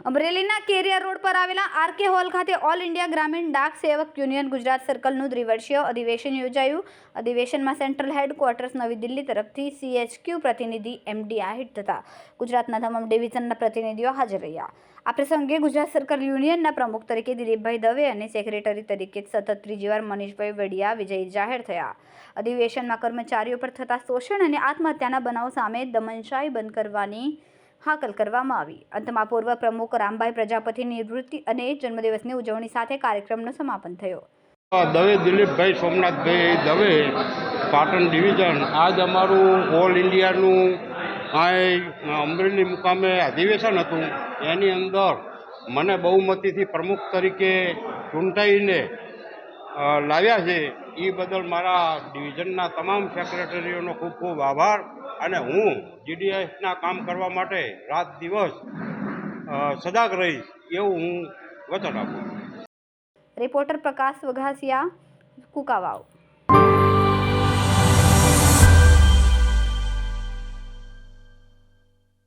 અમરેલીના કેરિયા રોડ પર આવેલા આરકે હોલ ખાતે ઓલ ઇન્ડિયા ગ્રામીણ ડાક સેવક યુનિયન ગુજરાત સર્કલનું દ્વિવર્ષીય અધિવેશન યોજાયું. અધિવેશનમાં સેન્ટ્રલ હેડક્વાર્ટર્સ નવી દિલ્હી તરફથી CHQ પ્રતિનિધિ MD આહિર તથા ગુજરાતના તમામ ડિવિઝનના પ્રતિનિધિઓ હાજર રહ્યા. આ પ્રસંગે ગુજરાત સર્કલ યુનિયનના પ્રમુખ તરીકે દિલીપભાઈ દવે અને સેક્રેટરી તરીકે સતત ત્રીજી વાર મનીષભાઈ વડિયા વિજયી જાહેર થયા. અધિવેશનમાં કર્મચારીઓ પર થતા શોષણ અને આત્મહત્યાના બનાવ સામે દમનશાહી બંધ કરવાની હાકલ કરવામાં આવી. અંતમાં પૂર્વ પ્રમુખ રામભાઈ પ્રજાપતિ નિવૃત્તિ અને જન્મદિવસની ઉજવણી સાથે કાર્યક્રમનું સમાપન થયો. દવે દિલીપભાઈ સોમનાથભાઈ દવે, પાટણ ડિવિઝન. આજ અમારું ઓલ ઇન્ડિયાનું અમરેલી મુકામે અધિવેશન હતું. એની અંદર મને બહુમતીથી પ્રમુખ તરીકે ચૂંટાઈને લાવ્યા છે. એ બદલ મારા ડિવિઝનના તમામ સેક્રેટરીઓનો ખૂબ ખૂબ આભાર. અને હું GDSના કામ કરવા માટે રાત દિવસ સજાગ રહીશ એવું હું વચન આપું. રિપોર્ટર પ્રકાશ વઘાસિયા, કુકાવાવ.